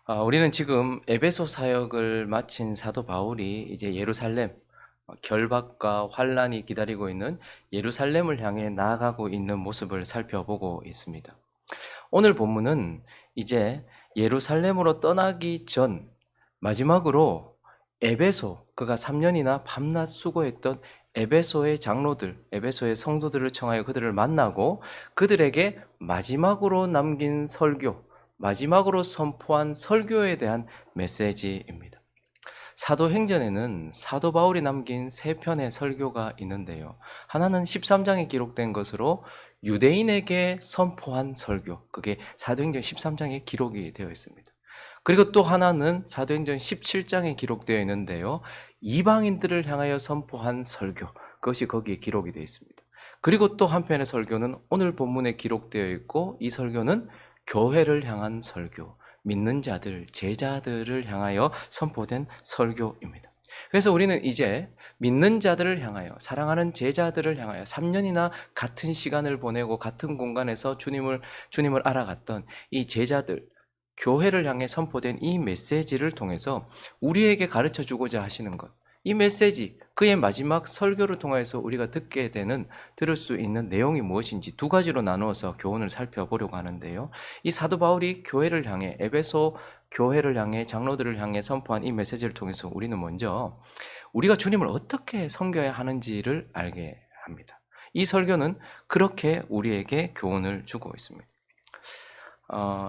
우리는 지금 에베소 사역을 마친 사도 바울이 이제 예루살렘, 결박과 환란이 기다리고 있는 예루살렘을 향해 나아가고 있는 모습을 살펴보고 있습니다. 오늘 본문은 이제 예루살렘으로 떠나기 전 마지막으로 에베소, 그가 3년이나 밤낮 수고했던 에베소의 장로들, 에베소의 성도들을 청하여 그들을 만나고 그들에게 마지막으로 남긴 설교, 마지막으로 선포한 설교에 대한 메시지입니다. 사도행전에는 사도 바울이 남긴 세 편의 설교가 있는데요. 하나는 13장에 기록된 것으로 유대인에게 선포한 설교, 그게 사도행전 13장에 기록이 되어 있습니다. 그리고 또 하나는 사도행전 17장에 기록되어 있는데요. 이방인들을 향하여 선포한 설교, 그것이 거기에 기록이 되어 있습니다. 그리고 또 한편의 설교는 오늘 본문에 기록되어 있고, 이 설교는 교회를 향한 설교, 믿는 자들, 제자들을 향하여 선포된 설교입니다. 그래서 우리는 이제 믿는 자들을 향하여, 사랑하는 제자들을 향하여 3년이나 같은 시간을 보내고 같은 공간에서 주님을 알아갔던 이 제자들, 교회를 향해 선포된 이 메시지를 통해서 우리에게 가르쳐 주고자 하시는 것, 이 메시지, 그의 마지막 설교를 통해서 우리가 들을 수 있는 내용이 무엇인지 두 가지로 나누어서 교훈을 살펴보려고 하는데요. 이 사도 바울이 교회를 향해, 에베소 교회를 향해, 장로들을 향해 선포한 이 메시지를 통해서 우리는 먼저 우리가 주님을 어떻게 섬겨야 하는지를 알게 합니다. 이 설교는 그렇게 우리에게 교훈을 주고 있습니다.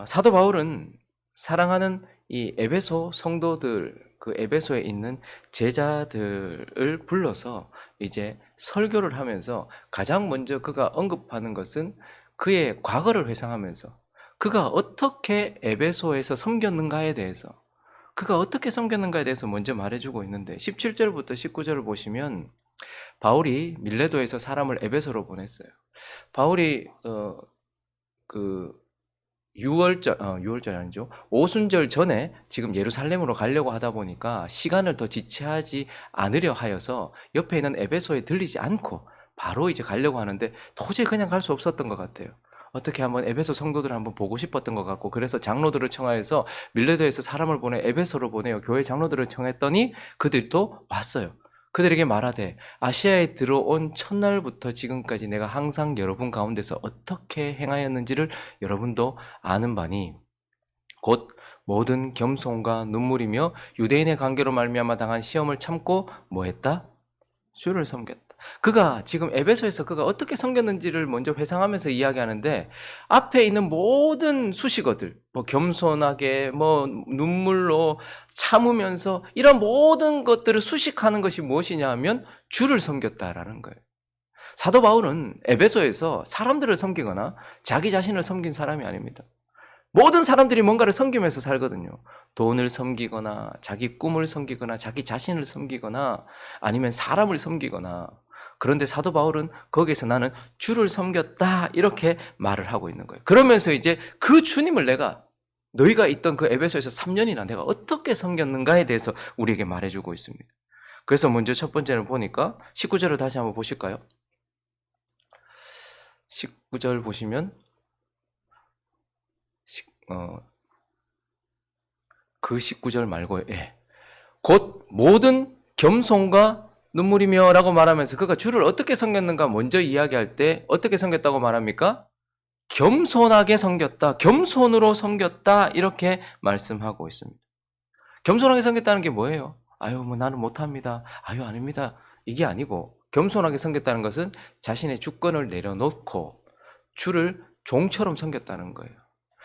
사도 바울은 사랑하는 이 에베소 성도들, 그 에베소에 있는 제자들을 불러서 이제 설교를 하면서 가장 먼저 그가 언급하는 것은 그의 과거를 회상하면서 그가 어떻게 에베소에서 섬겼는가에 대해서, 그가 어떻게 섬겼는가에 대해서 먼저 말해주고 있는데, 17절부터 19절을 보시면 바울이 밀레도에서 사람을 에베소로 보냈어요. 바울이 그 6월절 아니죠. 오순절 전에 지금 예루살렘으로 가려고 하다 보니까 시간을 더 지체하지 않으려 하여서 옆에 있는 에베소에 들리지 않고 바로 이제 가려고 하는데 도저히 그냥 갈 수 없었던 것 같아요. 어떻게 한번 에베소 성도들을 한번 보고 싶었던 것 같고, 그래서 장로들을 청하여서 밀레도에서 사람을 보내 에베소로 보내요. 교회 장로들을 청했더니 그들도 왔어요. 그들에게 말하되 아시아에 들어온 첫날부터 지금까지 내가 항상 여러분 가운데서 어떻게 행하였는지를 여러분도 아는 바니 곧 모든 겸손과 눈물이며 유대인의 관계로 말미암아 당한 시험을 참고 뭐했다? 주를 섬겼다. 그가 지금 에베소에서 그가 어떻게 섬겼는지를 먼저 회상하면서 이야기하는데, 앞에 있는 모든 수식어들, 뭐 겸손하게, 뭐 눈물로 참으면서, 이런 모든 것들을 수식하는 것이 무엇이냐 하면 주를 섬겼다라는 거예요. 사도 바울은 에베소에서 사람들을 섬기거나 자기 자신을 섬긴 사람이 아닙니다. 모든 사람들이 뭔가를 섬기면서 살거든요. 돈을 섬기거나 자기 꿈을 섬기거나 자기 자신을 섬기거나 아니면 사람을 섬기거나. 그런데 사도 바울은 거기에서 나는 주를 섬겼다 이렇게 말을 하고 있는 거예요. 그러면서 이제 그 주님을 너희가 있던 그 에베소에서 3년이나 내가 어떻게 섬겼는가에 대해서 우리에게 말해주고 있습니다. 그래서 먼저 첫 번째를 보니까 19절을 다시 한번 보실까요? 19절 보시면 그 19절 말고, 곧 모든 겸손과 눈물이며 라고 말하면서 그가 주를 어떻게 섬겼는가 먼저 이야기할 때 어떻게 섬겼다고 말합니까? 겸손하게 섬겼다, 겸손으로 섬겼다 이렇게 말씀하고 있습니다. 겸손하게 섬겼다는 게 뭐예요? 아유, 뭐 나는 못합니다. 아유, 아닙니다. 이게 아니고, 겸손하게 섬겼다는 것은 자신의 주권을 내려놓고 주를 종처럼 섬겼다는 거예요.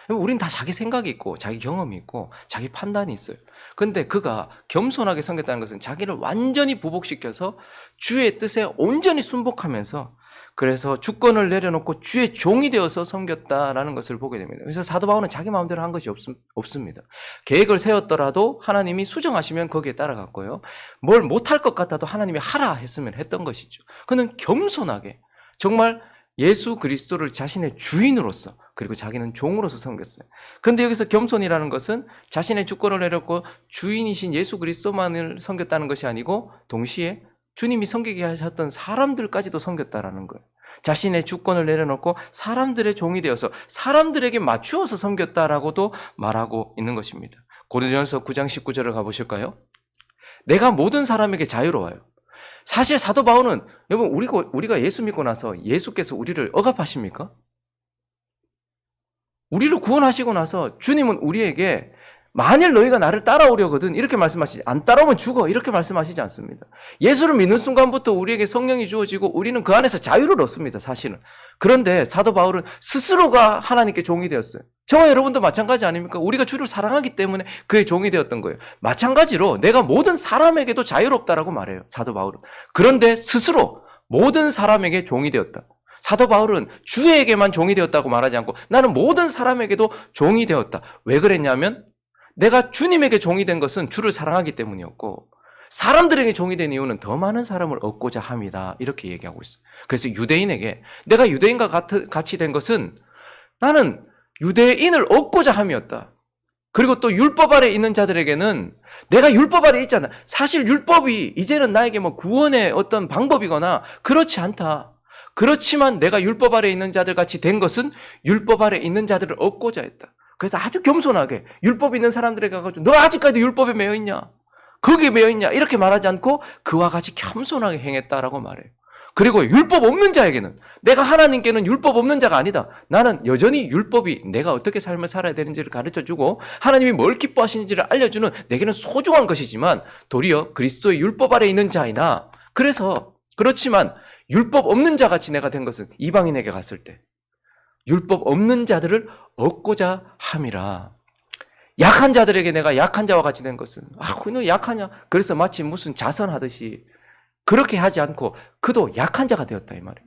우린 다 자기 생각이 있고 자기 경험이 있고 자기 판단이 있어요. 근데 그가 겸손하게 섬겼다는 것은 자기를 완전히 부복시켜서 주의 뜻에 온전히 순복하면서, 그래서 주권을 내려놓고 주의 종이 되어서 섬겼다라는 것을 보게 됩니다. 그래서 사도 바울은 자기 마음대로 한 것이 없습니다. 계획을 세웠더라도 하나님이 수정하시면 거기에 따라갔고요. 뭘 못할 것 같아도 하나님이 하라 했으면 했던 것이죠. 그는 겸손하게 정말 예수 그리스도를 자신의 주인으로서, 그리고 자기는 종으로서 섬겼어요. 그런데 여기서 겸손이라는 것은 자신의 주권을 내렸고 주인이신 예수 그리스도만을 섬겼다는 것이 아니고 동시에 주님이 섬기게 하셨던 사람들까지도 섬겼다라는 거예요. 자신의 주권을 내려놓고 사람들의 종이 되어서 사람들에게 맞추어서 섬겼다라고도 말하고 있는 것입니다. 고린도전서 9장 19절을 가보실까요? 내가 모든 사람에게 자유로워요. 사실 사도 바울은 여러분 우리가 예수 믿고 나서 예수께서 우리를 억압하십니까? 우리를 구원하시고 나서 주님은 우리에게 만일 너희가 나를 따라오려거든 이렇게 말씀하시지, 안 따라오면 죽어 이렇게 말씀하시지 않습니다. 예수를 믿는 순간부터 우리에게 성령이 주어지고 우리는 그 안에서 자유를 얻습니다, 사실은. 그런데 사도 바울은 스스로가 하나님께 종이 되었어요. 저와 여러분도 마찬가지 아닙니까? 우리가 주를 사랑하기 때문에 그의 종이 되었던 거예요. 마찬가지로 내가 모든 사람에게도 자유롭다라고 말해요, 사도 바울은. 그런데 스스로 모든 사람에게 종이 되었다. 사도 바울은 주에게만 종이 되었다고 말하지 않고 나는 모든 사람에게도 종이 되었다. 왜 그랬냐면 내가 주님에게 종이 된 것은 주를 사랑하기 때문이었고 사람들에게 종이 된 이유는 더 많은 사람을 얻고자 함이다. 이렇게 얘기하고 있어요. 그래서 유대인에게 내가 유대인과 같이 된 것은 나는 유대인을 얻고자 함이었다. 그리고 또 율법 아래 있는 자들에게는 내가 율법 아래 있잖아. 사실 율법이 이제는 나에게 뭐 구원의 어떤 방법이거나 그렇지 않다. 그렇지만 내가 율법 아래 있는 자들 같이 된 것은 율법 아래 있는 자들을 얻고자 했다. 그래서 아주 겸손하게 율법 있는 사람들에게 가가지고 너 아직까지 율법에 매여 있냐? 거기에 매여 있냐? 이렇게 말하지 않고 그와 같이 겸손하게 행했다라고 말해요. 그리고 율법 없는 자에게는 내가 하나님께는 율법 없는 자가 아니다. 나는 여전히 율법이 내가 어떻게 삶을 살아야 되는지를 가르쳐주고 하나님이 뭘 기뻐하시는지를 알려주는 내게는 소중한 것이지만 도리어 그리스도의 율법 아래 있는 자이나 그래서 그렇지만 율법 없는 자같이 내가 된 것은 이방인에게 갔을 때 율법 없는 자들을 얻고자 함이라. 약한 자들에게 내가 약한 자와 같이 된 것은 너 약하냐? 그래서 마치 무슨 자선하듯이 그렇게 하지 않고 그도 약한 자가 되었다 이 말이에요.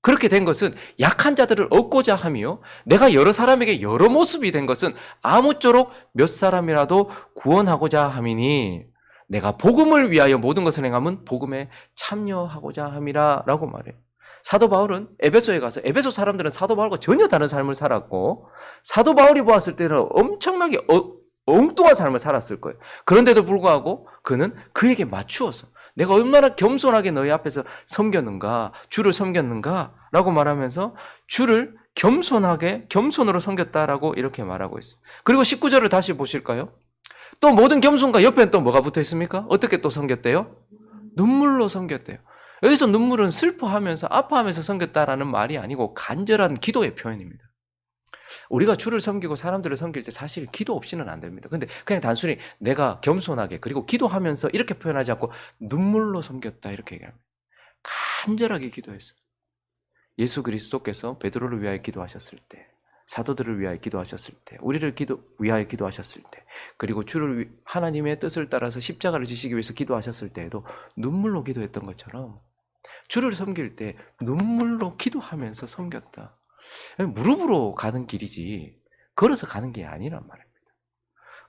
그렇게 된 것은 약한 자들을 얻고자 함이요. 내가 여러 사람에게 여러 모습이 된 것은 아무쪼록 몇 사람이라도 구원하고자 함이니 내가 복음을 위하여 모든 것을 행함은 복음에 참여하고자 함이라 라고 말해요. 사도 바울은 에베소에 가서 에베소 사람들은 사도 바울과 전혀 다른 삶을 살았고 사도 바울이 보았을 때는 엄청나게 엉뚱한 삶을 살았을 거예요. 그런데도 불구하고 그는 그에게 맞추어서 내가 얼마나 겸손하게 너희 앞에서 섬겼는가, 주를 섬겼는가 라고 말하면서 주를 겸손으로 섬겼다라고 이렇게 말하고 있어요. 그리고 19절을 다시 보실까요? 또 모든 겸손과 옆에는 또 뭐가 붙어 있습니까? 어떻게 또 섬겼대요? 눈물로 섬겼대요. 여기서 눈물은 슬퍼하면서 아파하면서 섬겼다라는 말이 아니고 간절한 기도의 표현입니다. 우리가 주를 섬기고 사람들을 섬길 때 사실 기도 없이는 안 됩니다. 근데 그냥 단순히 내가 겸손하게 그리고 기도하면서 이렇게 표현하지 않고 눈물로 섬겼다 이렇게 얘기합니다. 간절하게 기도했어요. 예수 그리스도께서 베드로를 위하여 기도하셨을 때, 사도들을 위하여 기도하셨을 때, 우리를 위하여 기도하셨을 때, 그리고 주를 하나님의 뜻을 따라서 십자가를 지시기 위해서 기도하셨을 때에도 눈물로 기도했던 것처럼 주를 섬길 때 눈물로 기도하면서 섬겼다. 무릎으로 가는 길이지 걸어서 가는 게 아니란 말입니다.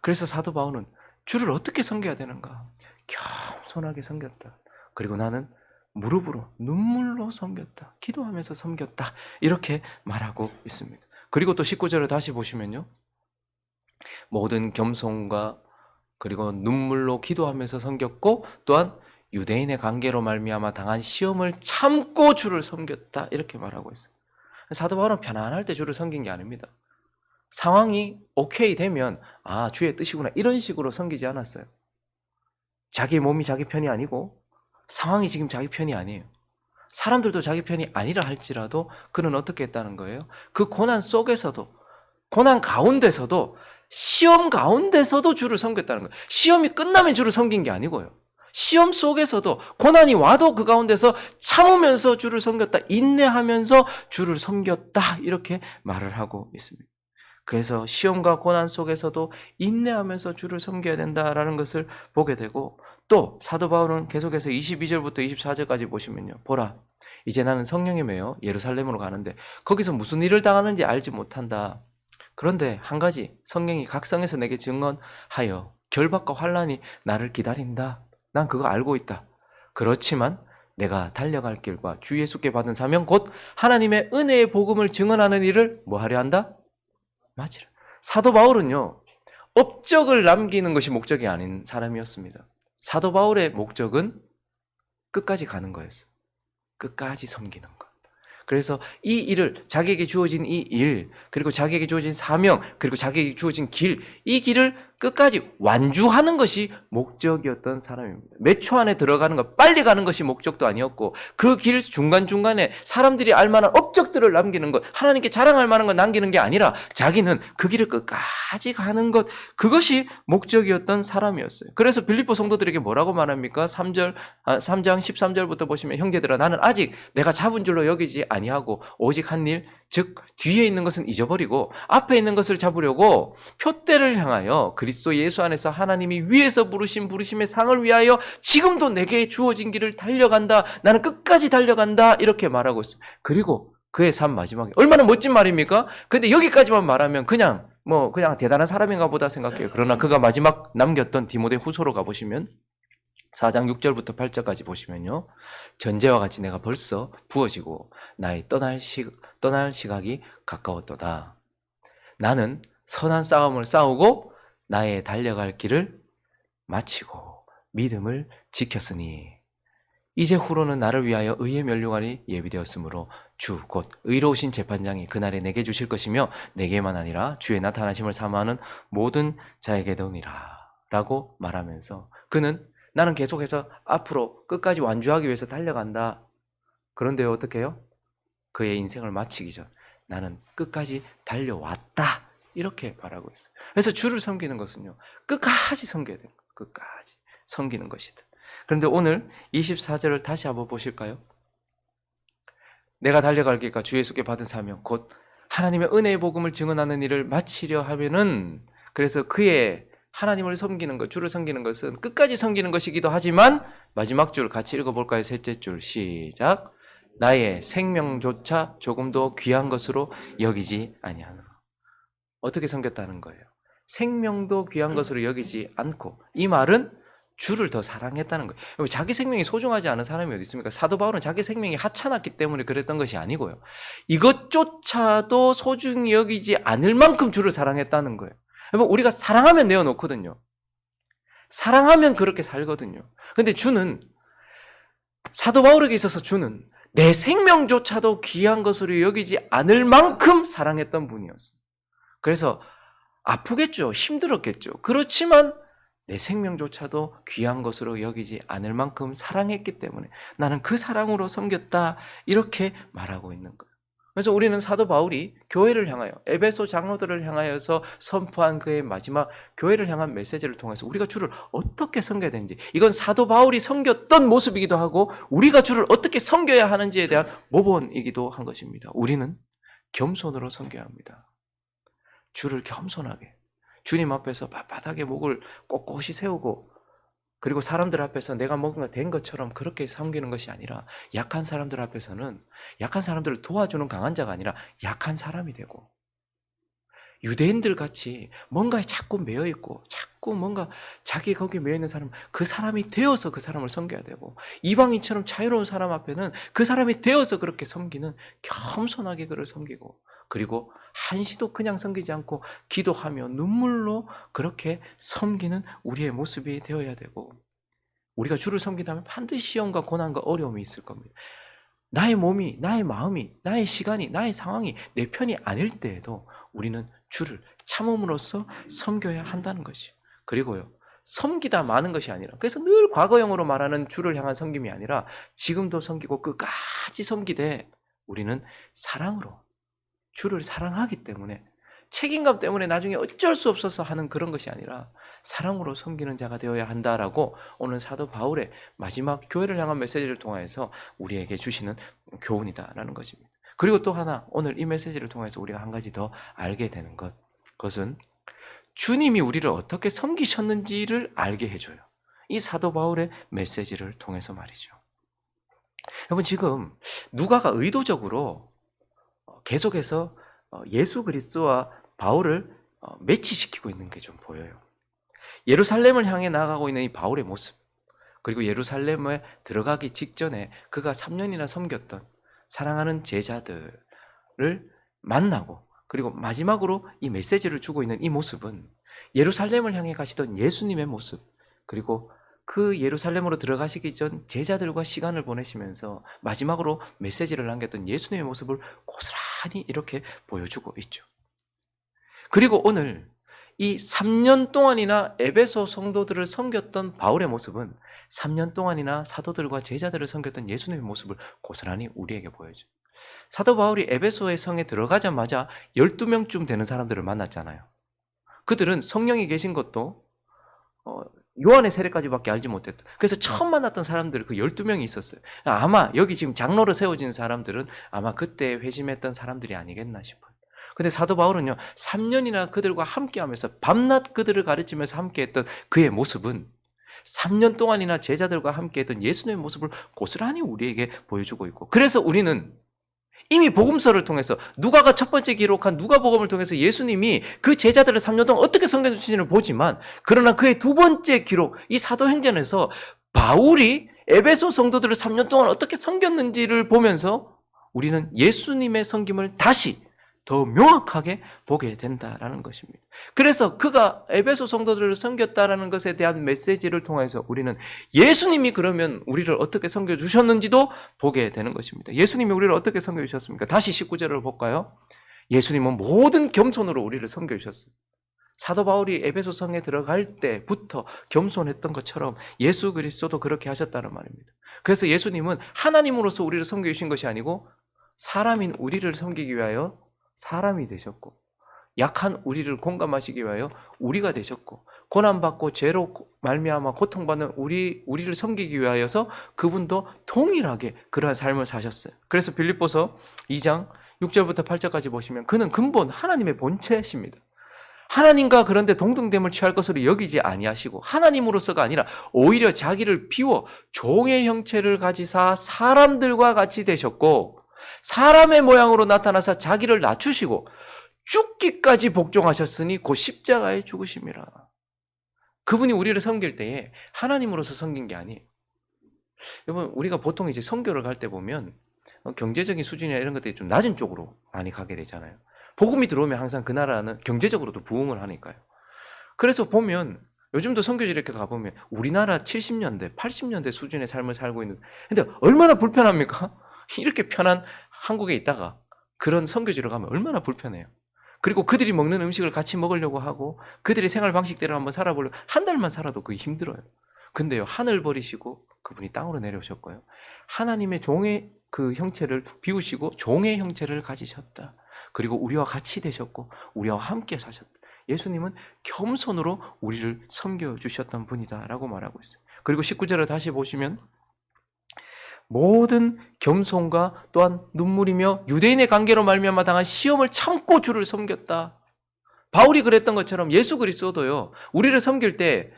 그래서 사도 바울은 주를 어떻게 섬겨야 되는가? 겸손하게 섬겼다. 그리고 나는 무릎으로 눈물로 섬겼다. 기도하면서 섬겼다. 이렇게 말하고 있습니다. 그리고 또 19절을 다시 보시면요. 모든 겸손과 그리고 눈물로 기도하면서 섬겼고 또한 유대인의 관계로 말미암아 당한 시험을 참고 주를 섬겼다. 이렇게 말하고 있어요. 사도 바울은 편안할 때 주를 섬긴 게 아닙니다. 상황이 오케이 되면 주의 뜻이구나 이런 식으로 섬기지 않았어요. 자기 몸이 자기 편이 아니고 상황이 지금 자기 편이 아니에요. 사람들도 자기 편이 아니라 할지라도 그는 어떻게 했다는 거예요? 그 고난 속에서도 고난 가운데서도 시험 가운데서도 주를 섬겼다는 거예요. 시험이 끝나면 주를 섬긴 게 아니고요. 시험 속에서도 고난이 와도 그 가운데서 참으면서 주를 섬겼다. 인내하면서 주를 섬겼다. 이렇게 말을 하고 있습니다. 그래서 시험과 고난 속에서도 인내하면서 주를 섬겨야 된다라는 것을 보게 되고 또 사도 바울은 계속해서 22절부터 24절까지 보시면요. 보라, 이제 나는 성령에 매여 예루살렘으로 가는데 거기서 무슨 일을 당하는지 알지 못한다. 그런데 한 가지 성령이 각성해서 내게 증언하여 결박과 환난이 나를 기다린다. 난 그거 알고 있다. 그렇지만 내가 달려갈 길과 주 예수께 받은 사명 곧 하나님의 은혜의 복음을 증언하는 일을 뭐 하려 한다? 맞으라. 사도 바울은요. 업적을 남기는 것이 목적이 아닌 사람이었습니다. 사도 바울의 목적은 끝까지 가는 거였어요. 끝까지 섬기는 것. 그래서 이 일을 자기에게 주어진 이 일, 그리고 자기에게 주어진 사명, 그리고 자기에게 주어진 길, 이 길을 끝까지 완주하는 것이 목적이었던 사람입니다. 몇 초 안에 들어가는 것, 빨리 가는 것이 목적도 아니었고 그 길 중간중간에 사람들이 알만한 업적들을 남기는 것, 하나님께 자랑할 만한 것 남기는 게 아니라 자기는 그 길을 끝까지 가는 것, 그것이 목적이었던 사람이었어요. 그래서 빌립보 성도들에게 뭐라고 말합니까? 3장 13절부터 보시면 형제들아 나는 아직 내가 잡은 줄로 여기지 아니하고 오직 한 일, 즉 뒤에 있는 것은 잊어버리고 앞에 있는 것을 잡으려고 표대를 향하여 그리스도 예수 안에서 하나님이 위에서 부르신 부르심의 상을 위하여 지금도 내게 주어진 길을 달려간다. 나는 끝까지 달려간다. 이렇게 말하고 있어요. 그리고 그의 삶 마지막에 얼마나 멋진 말입니까? 근데 여기까지만 말하면 그냥 대단한 사람인가 보다 생각해요. 그러나 그가 마지막 남겼던 디모데 후서로 가보시면 4장 6절부터 8절까지 보시면요. 전제와 같이 내가 벌써 부어지고 나의 떠날 시각이 가까웠도다. 나는 선한 싸움을 싸우고 나의 달려갈 길을 마치고 믿음을 지켰으니 이제 후로는 나를 위하여 의의 면류관이 예비되었으므로 주 곧 의로우신 재판장이 그날에 내게 주실 것이며 내게만 아니라 주의 나타나심을 사모하는 모든 자에게도니라 라고 말하면서 그는 나는 계속해서 앞으로 끝까지 완주하기 위해서 달려간다. 그런데 어떻게 해요? 그의 인생을 마치기 전 나는 끝까지 달려왔다. 이렇게 말하고 있어요. 그래서 주를 섬기는 것은요. 끝까지 섬겨야 돼요. 끝까지 섬기는 것이다. 그런데 오늘 24절을 다시 한번 보실까요? 내가 달려갈 길과 주 예수께 받은 사명 곧 하나님의 은혜의 복음을 증언하는 일을 마치려 하면은 그래서 그의 하나님을 섬기는 것, 주를 섬기는 것은 끝까지 섬기는 것이기도 하지만 마지막 줄 같이 읽어볼까요? 셋째 줄 시작. 나의 생명조차 조금도 귀한 것으로 여기지 아니하노라. 어떻게 섬겼다는 거예요? 생명도 귀한 것으로 여기지 않고 이 말은 주를 더 사랑했다는 거예요. 자기 생명이 소중하지 않은 사람이 어디 있습니까? 사도 바울은 자기 생명이 하찮았기 때문에 그랬던 것이 아니고요. 이것조차도 소중히 여기지 않을 만큼 주를 사랑했다는 거예요. 여러분 우리가 사랑하면 내어놓거든요. 사랑하면 그렇게 살거든요. 근데 주는 사도 바울에게 있어서 주는 내 생명조차도 귀한 것으로 여기지 않을 만큼 사랑했던 분이었어요. 그래서 아프겠죠. 힘들었겠죠. 그렇지만 내 생명조차도 귀한 것으로 여기지 않을 만큼 사랑했기 때문에 나는 그 사랑으로 섬겼다. 이렇게 말하고 있는 거예요. 그래서 우리는 사도 바울이 교회를 향하여 에베소 장로들을 향하여서 선포한 그의 마지막 교회를 향한 메시지를 통해서 우리가 주를 어떻게 섬겨야 되는지 이건 사도 바울이 섬겼던 모습이기도 하고 우리가 주를 어떻게 섬겨야 하는지에 대한 모본이기도 한 것입니다. 우리는 겸손으로 섬겨야 합니다. 주를 겸손하게 주님 앞에서 빳빳하게 목을 꼿꼿이 세우고 그리고 사람들 앞에서 내가 뭔가 된 것처럼 그렇게 섬기는 것이 아니라 약한 사람들 앞에서는 약한 사람들을 도와주는 강한 자가 아니라 약한 사람이 되고 유대인들 같이 뭔가에 자꾸 매여 있고 자꾸 뭔가 자기 거기에 매여 있는 사람 그 사람이 되어서 그 사람을 섬겨야 되고 이방인처럼 자유로운 사람 앞에는 그 사람이 되어서 그렇게 섬기는 겸손하게 그를 섬기고 그리고 한시도 그냥 섬기지 않고 기도하며 눈물로 그렇게 섬기는 우리의 모습이 되어야 되고 우리가 주를 섬긴다면 반드시 시험과 고난과 어려움이 있을 겁니다. 나의 몸이, 나의 마음이, 나의 시간이, 나의 상황이 내 편이 아닐 때에도 우리는 주를 참음으로써 섬겨야 한다는 것이요. 그리고요, 섬기다 마는 것이 아니라 그래서 늘 과거형으로 말하는 주를 향한 섬김이 아니라 지금도 섬기고 끝까지 섬기되 우리는 사랑으로 주를 사랑하기 때문에 책임감 때문에 나중에 어쩔 수 없어서 하는 그런 것이 아니라 사랑으로 섬기는 자가 되어야 한다라고 오늘 사도 바울의 마지막 교회를 향한 메시지를 통해서 우리에게 주시는 교훈이다라는 것입니다. 그리고 또 하나 오늘 이 메시지를 통해서 우리가 한 가지 더 알게 되는 그것은 주님이 우리를 어떻게 섬기셨는지를 알게 해줘요. 이 사도 바울의 메시지를 통해서 말이죠. 여러분 지금 누가가 의도적으로 계속해서 예수 그리스도와 바울을 매치시키고 있는 게 좀 보여요. 예루살렘을 향해 나아가고 있는 이 바울의 모습 그리고 예루살렘에 들어가기 직전에 그가 3년이나 섬겼던 사랑하는 제자들을 만나고 그리고 마지막으로 이 메시지를 주고 있는 이 모습은 예루살렘을 향해 가시던 예수님의 모습 그리고 그 예루살렘으로 들어가시기 전 제자들과 시간을 보내시면서 마지막으로 메시지를 남겼던 예수님의 모습을 고스란히 이렇게 보여주고 있죠. 그리고 오늘 이 3년 동안이나 에베소 성도들을 섬겼던 바울의 모습은 3년 동안이나 사도들과 제자들을 섬겼던 예수님의 모습을 고스란히 우리에게 보여줘요. 사도 바울이 에베소의 성에 들어가자마자 12명쯤 되는 사람들을 만났잖아요. 그들은 성령이 계신 것도 요한의 세례까지밖에 알지 못했다. 그래서 처음 만났던 사람들 그 12명이 있었어요. 아마 여기 지금 장로로 세워진 사람들은 아마 그때 회심했던 사람들이 아니겠나 싶어요. 근데 사도 바울은요, 3년이나 그들과 함께하면서 밤낮 그들을 가르치면서 함께했던 그의 모습은 3년 동안이나 제자들과 함께했던 예수님의 모습을 고스란히 우리에게 보여주고 있고, 그래서 우리는 이미 복음서를 통해서 누가가 첫 번째 기록한 누가복음을 통해서 예수님이 그 제자들을 3년 동안 어떻게 섬겨주시는지를 보지만, 그러나 그의 두 번째 기록 이 사도행전에서 바울이 에베소 성도들을 3년 동안 어떻게 섬겼는지를 보면서 우리는 예수님의 섬김을 다시 더 명확하게 보게 된다라는 것입니다. 그래서 그가 에베소 성도들을 섬겼다라는 것에 대한 메시지를 통해서 우리는 예수님이 그러면 우리를 어떻게 섬겨주셨는지도 보게 되는 것입니다. 예수님이 우리를 어떻게 섬겨주셨습니까? 다시 19절을 볼까요? 예수님은 모든 겸손으로 우리를 섬겨주셨어요. 사도 바울이 에베소 성에 들어갈 때부터 겸손했던 것처럼 예수 그리스도도 그렇게 하셨다는 말입니다. 그래서 예수님은 하나님으로서 우리를 섬겨주신 것이 아니고 사람인 우리를 섬기기 위하여 사람이 되셨고, 약한 우리를 공감하시기 위하여 우리가 되셨고, 고난받고 죄로 말미암아 고통받는 우리를 섬기기 위하여서 그분도 동일하게 그러한 삶을 사셨어요. 그래서 빌립보서 2장 6절부터 8절까지 보시면 그는 근본 하나님의 본체십니다. 하나님과 그런데 동등됨을 취할 것으로 여기지 아니하시고 하나님으로서가 아니라 오히려 자기를 비워 종의 형체를 가지사 사람들과 같이 되셨고, 사람의 모양으로 나타나사 자기를 낮추시고 죽기까지 복종하셨으니 곧 십자가에 죽으심이라. 그분이 우리를 섬길 때에 하나님으로서 섬긴 게 아니에요. 여러분, 우리가 보통 이제 선교를 갈 때 보면 경제적인 수준이나 이런 것들이 좀 낮은 쪽으로 많이 가게 되잖아요. 복음이 들어오면 항상 그 나라는 경제적으로도 부흥을 하니까요. 그래서 보면 요즘도 선교지 이렇게 가보면 우리나라 70년대, 80년대 수준의 삶을 살고 있는, 근데 얼마나 불편합니까? 이렇게 편한 한국에 있다가 그런 선교지로 가면 얼마나 불편해요. 그리고 그들이 먹는 음식을 같이 먹으려고 하고 그들의 생활 방식대로 한번 살아보려고 한 달만 살아도 그게 힘들어요. 근데요, 하늘 버리시고 그분이 땅으로 내려오셨고요, 하나님의 종의 그 형체를 비우시고 종의 형체를 가지셨다. 그리고 우리와 같이 되셨고 우리와 함께 사셨다. 예수님은 겸손으로 우리를 섬겨주셨던 분이다라고 말하고 있어요. 그리고 19절을 다시 보시면 모든 겸손과 또한 눈물이며 유대인의 관계로 말미암아 당한 시험을 참고 주를 섬겼다. 바울이 그랬던 것처럼 예수 그리스도도요, 우리를 섬길 때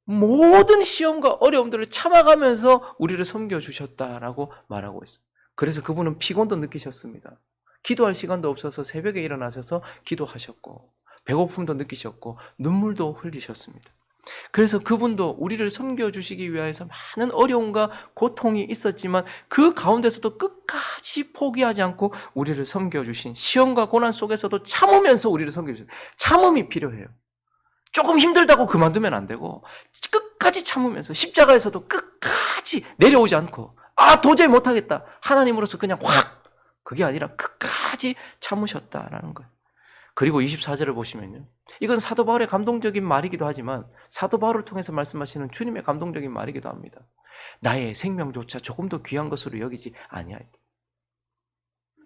모든 시험과 어려움들을 참아가면서 우리를 섬겨주셨다라고 말하고 있어요. 그래서 그분은 피곤도 느끼셨습니다. 기도할 시간도 없어서 새벽에 일어나셔서 기도하셨고, 배고픔도 느끼셨고 눈물도 흘리셨습니다. 그래서 그분도 우리를 섬겨주시기 위해서 많은 어려움과 고통이 있었지만 그 가운데서도 끝까지 포기하지 않고 우리를 섬겨주신, 시험과 고난 속에서도 참으면서 우리를 섬겨주신, 참음이 필요해요. 조금 힘들다고 그만두면 안 되고 끝까지 참으면서 십자가에서도 끝까지 내려오지 않고 도저히 못하겠다, 하나님으로서 그냥 확, 그게 아니라 끝까지 참으셨다라는 거예요. 그리고 24절을 보시면요, 이건 사도 바울의 감동적인 말이기도 하지만 사도 바울을 통해서 말씀하시는 주님의 감동적인 말이기도 합니다. 나의 생명조차 조금 더 귀한 것으로 여기지 아니하리다.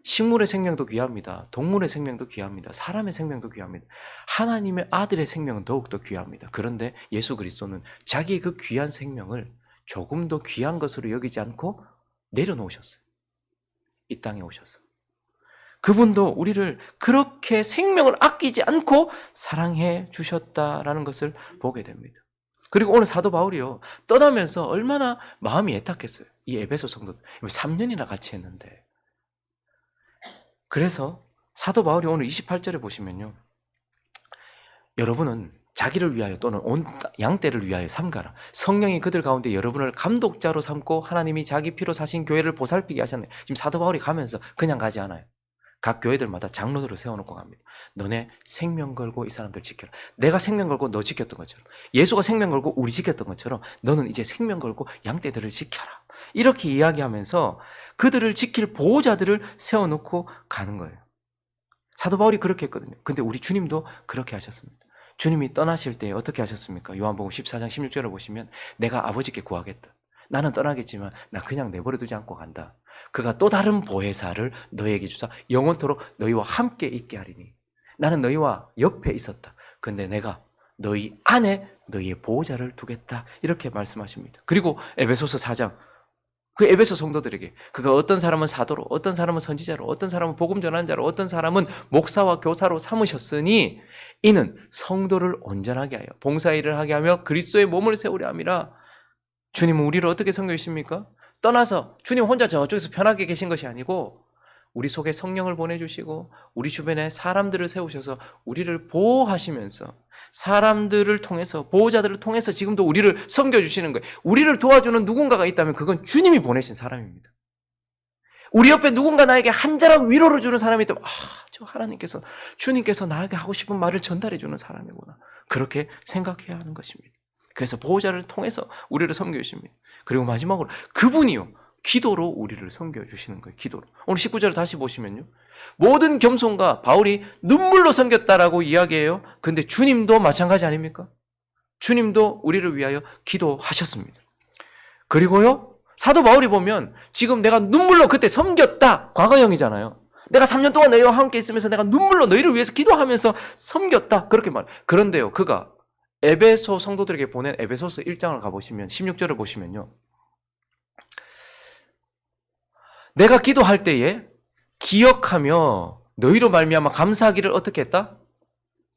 식물의 생명도 귀합니다. 동물의 생명도 귀합니다. 사람의 생명도 귀합니다. 하나님의 아들의 생명은 더욱더 귀합니다. 그런데 예수 그리스도는 자기의 그 귀한 생명을 조금 더 귀한 것으로 여기지 않고 내려놓으셨어요. 이 땅에 오셔서. 그분도 우리를 그렇게 생명을 아끼지 않고 사랑해 주셨다라는 것을 보게 됩니다. 그리고 오늘 사도 바울이요, 떠나면서 얼마나 마음이 애탁했어요. 이 에베소 성도 3년이나 같이 했는데. 그래서 사도 바울이 오늘 28절에 보시면요, 여러분은 자기를 위하여 또는 온 양떼를 위하여 삼가라. 성령이 그들 가운데 여러분을 감독자로 삼고 하나님이 자기 피로 사신 교회를 보살피게 하셨네. 지금 사도 바울이 가면서 그냥 가지 않아요. 각 교회들마다 장로들을 세워놓고 갑니다. 너네 생명 걸고 이 사람들 지켜라. 내가 생명 걸고 너 지켰던 것처럼, 예수가 생명 걸고 우리 지켰던 것처럼 너는 이제 생명 걸고 양떼들을 지켜라. 이렇게 이야기하면서 그들을 지킬 보호자들을 세워놓고 가는 거예요. 사도 바울이 그렇게 했거든요. 근데 우리 주님도 그렇게 하셨습니다. 주님이 떠나실 때 어떻게 하셨습니까? 요한복음 14장 16절을 보시면 내가 아버지께 구하겠다. 나는 떠나겠지만 나 그냥 내버려 두지 않고 간다. 그가 또 다른 보혜사를 너에게 주사 영원토록 너희와 함께 있게 하리니 나는 너희와 옆에 있었다. 근데 내가 너희 안에 너희의 보호자를 두겠다. 이렇게 말씀하십니다. 그리고 에베소서 4장 그 에베소 성도들에게 그가 어떤 사람은 사도로 어떤 사람은 선지자로 어떤 사람은 복음 전하는 자로 어떤 사람은 목사와 교사로 삼으셨으니 이는 성도를 온전하게 하여 봉사일을 하게 하며 그리스도의 몸을 세우려 함이라. 주님은 우리를 어떻게 섬겨주십니까? 떠나서 주님 혼자 저쪽에서 편하게 계신 것이 아니고 우리 속에 성령을 보내주시고 우리 주변에 사람들을 세우셔서 우리를 보호하시면서 사람들을 통해서 보호자들을 통해서 지금도 우리를 섬겨주시는 거예요. 우리를 도와주는 누군가가 있다면 그건 주님이 보내신 사람입니다. 우리 옆에 누군가 나에게 한 자락 위로를 주는 사람이 있다면 저 하나님께서 주님께서 나에게 하고 싶은 말을 전달해 주는 사람이구나. 그렇게 생각해야 하는 것입니다. 그래서 보호자를 통해서 우리를 섬겨주십니다. 그리고 마지막으로 그분이요 기도로 우리를 섬겨주시는 거예요. 기도로. 오늘 19절을 다시 보시면요 모든 겸손과 바울이 눈물로 섬겼다라고 이야기해요. 근데 주님도 마찬가지 아닙니까? 주님도 우리를 위하여 기도하셨습니다. 그리고요 사도 바울이 보면 지금 내가 눈물로 그때 섬겼다 과거형이잖아요. 내가 3년 동안 너희와 함께 있으면서 내가 눈물로 너희를 위해서 기도하면서 섬겼다 그렇게 말해요. 그런데요 그가 에베소 성도들에게 보낸 에베소서 1장을 가보시면 16절을 보시면요 내가 기도할 때에 기억하며 너희로 말미암아 감사하기를 어떻게 했다?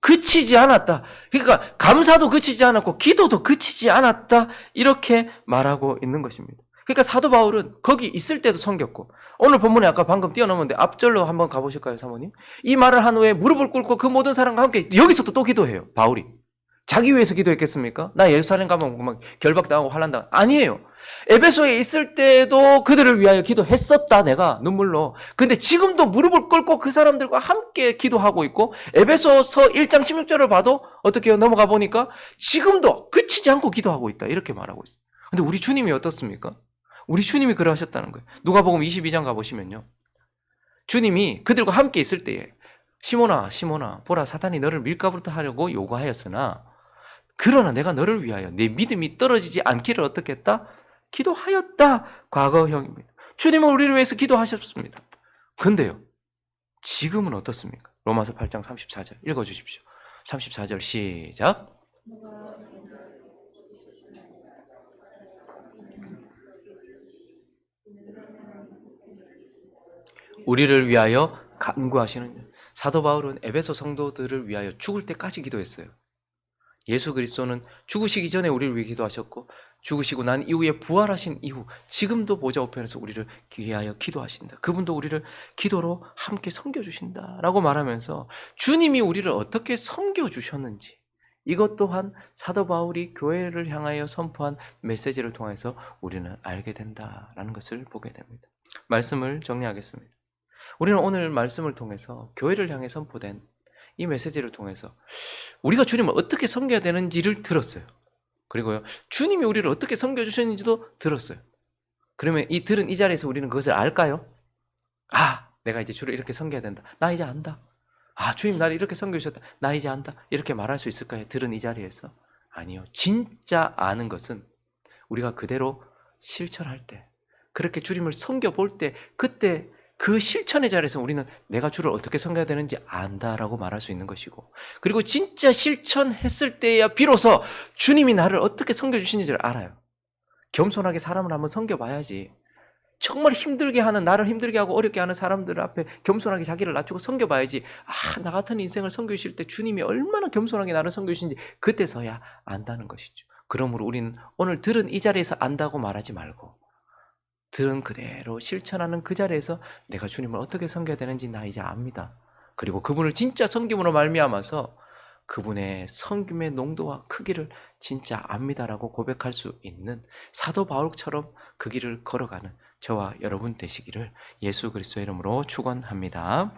그치지 않았다. 그러니까 감사도 그치지 않았고 기도도 그치지 않았다. 이렇게 말하고 있는 것입니다. 그러니까 사도 바울은 거기 있을 때도 섬겼고 오늘 본문에 아까 방금 뛰어넘었는데 앞절로 한번 가보실까요 사모님? 이 말을 한 후에 무릎을 꿇고 그 모든 사람과 함께 여기서도 또 기도해요. 바울이. 자기 위해서 기도했겠습니까? 나 예루살렘 가면 막 결박당하고 환난당하고 아니에요. 에베소에 있을 때도 그들을 위하여 기도했었다 내가 눈물로. 근데 지금도 무릎을 꿇고 그 사람들과 함께 기도하고 있고 에베소서 1장 16절을 봐도 어떻게 해요? 넘어가 보니까 지금도 그치지 않고 기도하고 있다 이렇게 말하고 있어요. 근데 우리 주님이 어떻습니까? 우리 주님이 그러하셨다는 거예요. 누가복음 22장 가보시면요 주님이 그들과 함께 있을 때에 시몬아 보라 사탄이 너를 밀가부르다 하려고 요구하였으나 그러나 내가 너를 위하여 내 믿음이 떨어지지 않기를 어떻게 했다? 기도하였다. 과거형입니다. 주님은 우리를 위해서 기도하셨습니다. 근데요. 지금은 어떻습니까? 로마서 8장 34절 읽어주십시오. 34절 시작. 우리를 위하여 간구하시는 사도 바울은 에베소 성도들을 위하여 죽을 때까지 기도했어요. 예수 그리스도는 죽으시기 전에 우리를 위해 기도하셨고 죽으시고 난 이후에 부활하신 이후 지금도 보좌 우편에서 우리를 위하여 기도하신다. 그분도 우리를 기도로 함께 섬겨주신다라고 말하면서 주님이 우리를 어떻게 섬겨주셨는지 이것 또한 사도 바울이 교회를 향하여 선포한 메시지를 통해서 우리는 알게 된다라는 것을 보게 됩니다. 말씀을 정리하겠습니다. 우리는 오늘 말씀을 통해서 교회를 향해 선포된 이 메시지를 통해서 우리가 주님을 어떻게 섬겨야 되는지를 들었어요. 그리고요, 주님이 우리를 어떻게 섬겨주셨는지도 들었어요. 그러면 들은 이 자리에서 우리는 그것을 알까요? 내가 이제 주를 이렇게 섬겨야 된다. 나 이제 안다. 주님 나를 이렇게 섬겨주셨다. 나 이제 안다. 이렇게 말할 수 있을까요? 들은 이 자리에서? 아니요. 진짜 아는 것은 우리가 그대로 실천할 때, 그렇게 주님을 섬겨볼 때, 그때 그 실천의 자리에서 우리는 내가 주를 어떻게 섬겨야 되는지 안다라고 말할 수 있는 것이고, 그리고 진짜 실천했을 때야 비로소 주님이 나를 어떻게 섬겨주시는지를 알아요. 겸손하게 사람을 한번 섬겨봐야지. 정말 힘들게 하는, 나를 힘들게 하고 어렵게 하는 사람들 앞에 겸손하게 자기를 낮추고 섬겨봐야지. 나 같은 인생을 섬겨주실 때 주님이 얼마나 겸손하게 나를 섬겨주시는지 그때서야 안다는 것이죠. 그러므로 우리는 오늘 들은 이 자리에서 안다고 말하지 말고 들은 그대로 실천하는 그 자리에서 내가 주님을 어떻게 섬겨야 되는지 나 이제 압니다. 그리고 그분을 진짜 섬김으로 말미암아서 그분의 섬김의 농도와 크기를 진짜 압니다라고 고백할 수 있는 사도 바울처럼 그 길을 걸어가는 저와 여러분 되시기를 예수 그리스도의 이름으로 축원합니다.